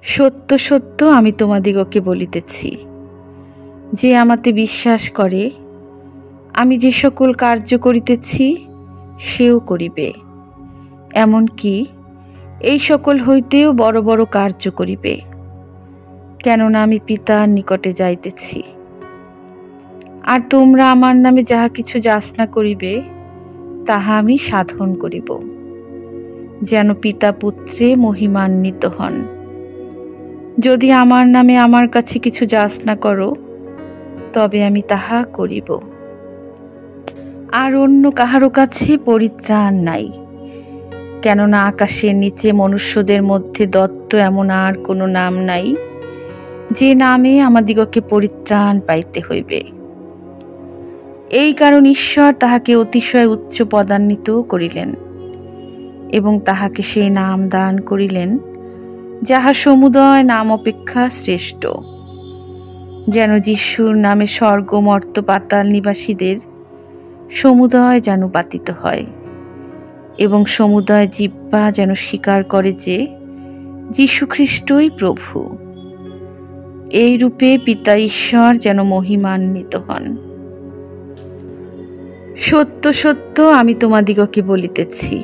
সত্য সত্য আমি তোমাদিগকে বলিতেছি, যে আমাতে বিশ্বাস করে, আমি যে সকল কার্য করিতেছি সেও করিবে, এমনকি এই সকল হইতেও বড় বড় কার্য করিবে, কেননা আমি পিতার নিকটে যাইতেছি। আর তোমরা আমার নামে যাহা কিছু যাচনা করিবে তাহা আমি সাধন করিব, যেন পিতা পুত্রে মহিমান্বিত হন। যদি আমার নামে আমার কাছে কিছু যাচনা করো, তবে আমি তাহা করিব। আর অন্য কাহারও কাছে পরিত্রাণ নাই, কেননা আকাশের নিচে মনুষ্যদের মধ্যে দত্ত এমন আর কোনো নাম নাই, যে নামে আমাদিগকে পরিত্রাণ পাইতে হইবে। এই কারণ ঈশ্বর তাহাকে অতিশয় উচ্চ পদান্বিত করিলেন এবং তাহাকে সেই নাম দান করিলেন যাহা সমুদয় নাম অপেক্ষা শ্রেষ্ঠ, যেন যিশুর নামে স্বর্গ মর্ত্য পাতাল নিবাসীদের সমুদয় যেন পাতিত হয় এবং সমুদয় জিহ্বা যেন স্বীকার করে যে যীশু খ্রিস্টই প্রভু। এই রূপে পিতা ঈশ্বর যেন মহিমান্বিত হন। সত্য সত্য আমি তোমাদিগকে বলিতেছি,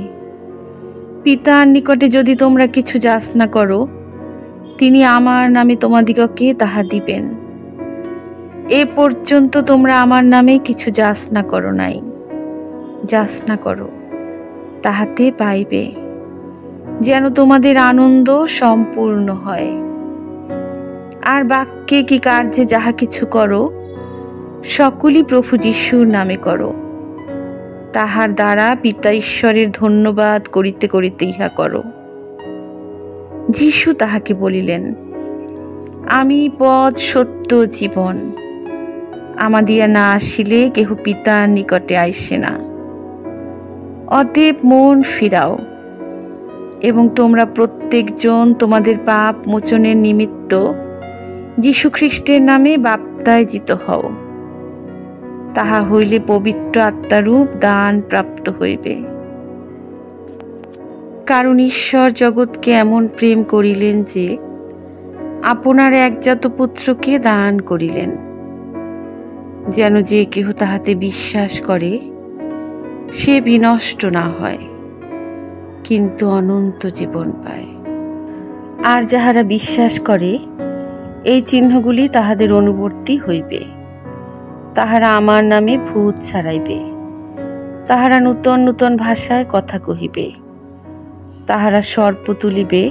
পিতার নিকটে যদি তোমরা কিছু যাচনা করো, তিনি আমার নামে তোমাদিগকে তাহা দিবেন। এ পর্যন্ত তোমরা আমার নামে কিছু যাচনা করো নাই। যাচনা করো, তাহাতে পাইবে, যেন তোমাদের আনন্দ সম্পূর্ণ হয়। আর বাক্যে কি কার্যে যাহা কিছু করো, সকলই প্রভু যিশুর নামে করো, তাহার দ্বারা পিতা ঈশ্বরের ধন্যবাদ করিতে করিতে ইহা করো। যিশু তাহাকে বলিলেন, আমি পথ সত্য জীবন, আমাদিয়া না আসিলে কেহ পিতার নিকটে আইসে না। অতএব মন ফিরাও এবং তোমরা প্রত্যেকজন তোমাদের পাপ মোচনের নিমিত্ত যীশু খ্রিস্টের নামে বাপ্তায়জিত হও, তাহা হইলে পবিত্র আত্মারূপ দান প্রাপ্ত হইবে। কারণ ঈশ্বর জগৎকে এমন প্রেম করিলেন যে আপনার একজাত পুত্রকে দান করিলেন, যেন যে কেহ তাহাতে বিশ্বাস করে সে বিনষ্ট না হয়, কিন্তু অনন্ত জীবন পায়। আর যাহারা বিশ্বাস করে, এই চিহ্নগুলি তাহাদের অনুবর্তী হইবে। তাহারা আমার নামে ভূত ছাড়াইবে, তাহারা নূতন নূতন ভাষায় কথা কহিবে, তাহারা সর্প তুলিবে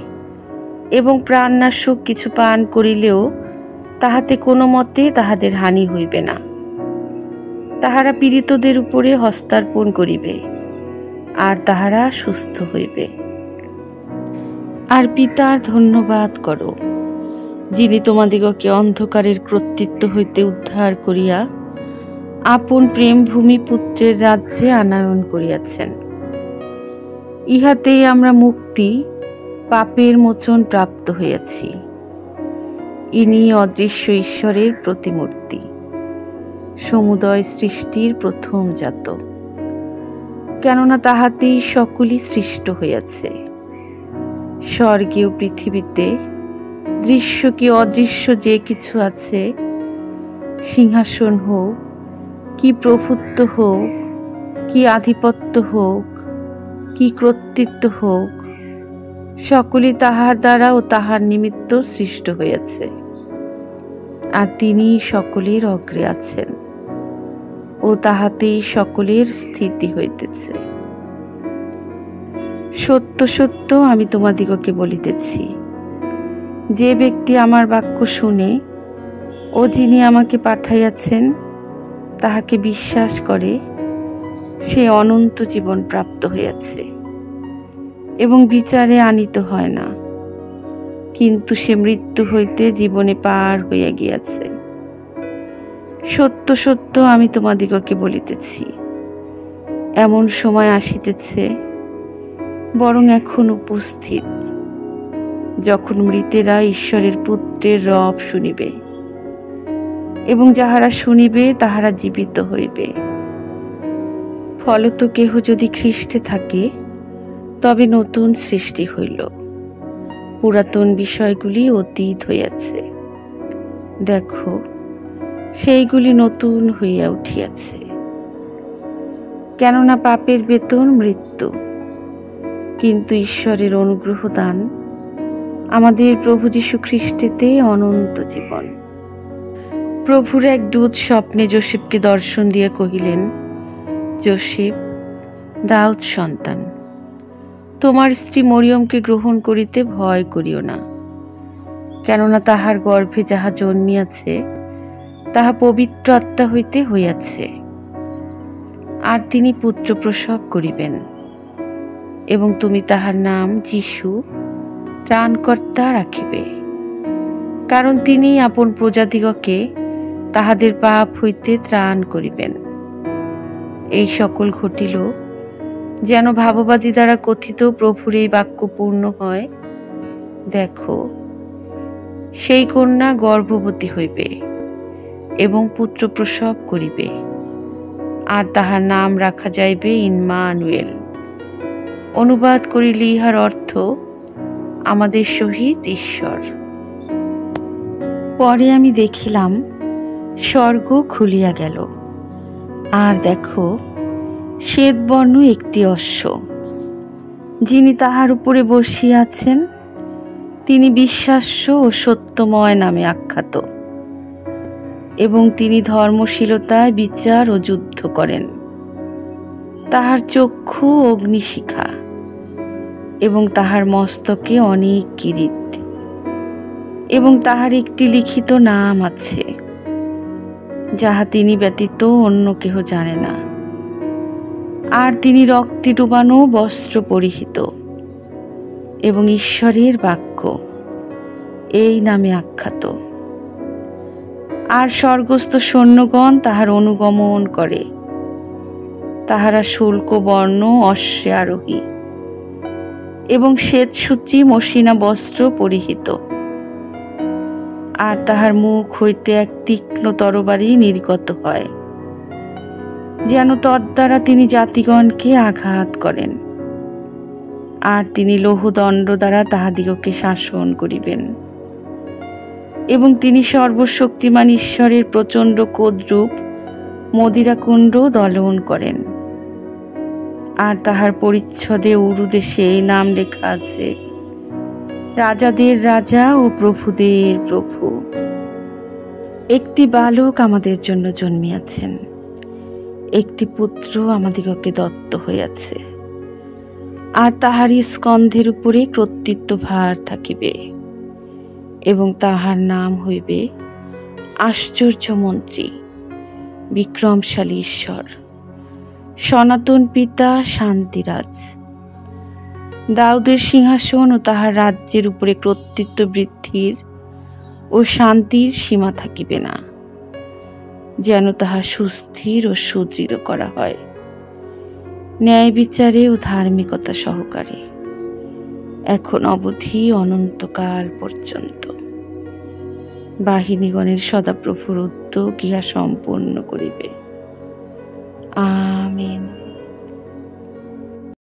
এবং প্রাণনাশক কিছু পান করিলেও তাহাতে কোনো মতে তাহাদের হানি হইবে না। তাহারা পীড়িতদের উপরে হস্তার্পণ করিবে, আর তাহারা সুস্থ হইবে। আর পিতার ধন্যবাদ করো, যিনি তোমাদিগকে অন্ধকারের কর্তৃত্ব হইতে উদ্ধার করিয়া আপন প্রেমভূমি পুত্রের রাজ্যে আনয়ন করিয়াছেন। ইহাতেই আমরা মুক্তি, পাপের মোচন প্রাপ্ত হইয়াছি। ইনি অদৃশ্য ঈশ্বরের প্রতিমূর্তি, সমুদয় সৃষ্টির প্রথম জাত, কেননা তাহাতেই সকলই সৃষ্ট হইয়াছে। স্বর্গীয় পৃথিবীতে দৃশ্য কি অদৃশ্য যে কিছু আছে, সিংহাসন হোক, কি প্রভুত্ব হোক, কি আধিপত্য হোক, কি কর্তৃত্ব হোক, সকলই তাহার দ্বারা ও তাহার নিমিত্ত সৃষ্ট হইয়াছে। আর তিনি সকলের অগ্রে আছেন ও তাহাতেই সকলের স্থিতি হইতেছে। সত্য সত্য আমি তোমাদিগকে বলিতেছি, যে ব্যক্তি আমার বাক্য শুনে ও যিনি আমাকে পাঠাইয়াছেন তাহাকে বিশ্বাস করে, সে অনন্ত জীবন প্রাপ্ত হইয়াছে এবং বিচারে আনিত হয় না, কিন্তু সে মৃত্যু হইতে জীবনে পার হইয়া গিয়াছে। সত্য সত্য আমি তোমাদিগকে বলিতেছি, এমন সময় আসিতেছে, বরং এখন উপস্থিত, যখন মৃতেরা ঈশ্বরের পুত্রের রব শুনিবে এবং যাহারা শুনিবে তাহারা জীবিত হইবে। ফলত কেহ যদি খ্রিস্টে থাকে, তবে নতুন সৃষ্টি হইল, পুরাতন বিষয়গুলি অতীত হইয়াছে, দেখো সেইগুলি নতুন হইয়া উঠিয়াছে। কেননা পাপের বেতন মৃত্যু, কিন্তু ঈশ্বরের অনুগ্রহ দান আমাদের প্রভু যীশু খ্রিস্টেতে অনন্ত জীবন। প্রভুর এক দূত স্বপ্নে যোসেফকে দর্শন দিয়ে কহিলেন, যোসেফ, দাউদ সন্তান, তোমার স্ত্রী মরিয়মকে গ্রহণ করিতে ভয় করিও না, কেননা তাহার গর্ভে যাহা জন্মিয়াছে তাহা পবিত্র আত্মা হইতে হইয়াছে। আর তিনি পুত্র প্রসব করিবেন, এবং তুমি তাহার নাম যীশু, ত্রাণকর্তা রাখিবে, কারণ তিনি আপন প্রজাদিগকে তাহাদের পাপ হইতে ত্রাণ করিবেন। এই সকল ঘটিল যেন ভাববাদী দ্বারা কথিত প্রভুর এই বাক্য পূর্ণ হয়। দেখো, সেই কন্যা গর্ভবতী হইবে এবং পুত্র প্রসব করিবে, আর তাহার নাম রাখা যাইবে ইম্মানুয়েল। অনুবাদ করিলে ইহার অর্থ আমাদের সহিত ঈশ্বর। পরে আমি দেখিলাম স্বর্গ খুলিয়া গেল, আর দেখো শ্বেতবর্ণ একটি অশ্ব, যিনি তাহার উপরে বসিয়া আছেন তিনি বিশ্বাস্য ও সত্যময় নামে আখ্যাত, এবং তিনি ধর্মশীলতায় বিচার ও যুদ্ধ করেন। তাহার চক্ষু অগ্নিশিখা, এবং তাহার মস্তকে অনেক কিরীট, এবং তাহার একটি লিখিত নাম আছে, যাহা তিনি ব্যতীত অন্য কেহ জানে না। আর তিনি রক্তে ডুবানো বস্ত্র পরিহিত, এবং ঈশ্বরের বাক্য এই নামে আখ্যাত। আর স্বর্গস্থ সৈন্যগণ তাহার অনুগমন করে, তাহারা শুল্ক বর্ণ অশ্বে আরোহী, এবং শ্বেতসূচি মসৃণা বস্ত্র পরিহিত। আর তাহার মুখ হইতে এক তীক্ষ্ণ তরবারি নির্গত হয়, যেন তদ্বারা তিনি জাতিগণকে আঘাত করেন। আর তিনি লৌহদণ্ড দ্বারা তাহাদিগকে শাসন করিবেন, এবং তিনি সর্বশক্তিমান ঈশ্বরের প্রচণ্ড কোদরূপ মদিরাকুণ্ড দলন করেন। আর তাহার পরিচ্ছদে উরু দেশে এই নাম লেখা আছে, রাজাদের রাজা ও প্রভুদের প্রভু। একটি বালক আমাদের জন্য জন্মিয়াছেন, একটি পুত্র আমাদিগকে দত্ত হইয়াছে, আর তাহারই স্কন্ধের উপরে কর্তৃত্ব ভার থাকিবে, এবং তাহার নাম হইবে আশ্চর্যমন্ত্রী, বিক্রমশালী ঈশ্বর, সনাতন পিতা, শান্তিরাজ। দাউদের সিংহাসন ও তাহার রাজ্যের উপরে কর্তৃত্ব বৃদ্ধির ও শান্তির সীমা থাকিবে না, যেন তাহা সুস্থির ও সুদৃঢ় করা হয়, ন্যায় বিচারে ও ধার্মিকতা সহকারে, এখন অবধি অনন্তকাল পর্যন্ত। বাহিনীগণের সদাপ্রভুর উদ্যোগ ইহা সম্পন্ন করিবে। আমিন।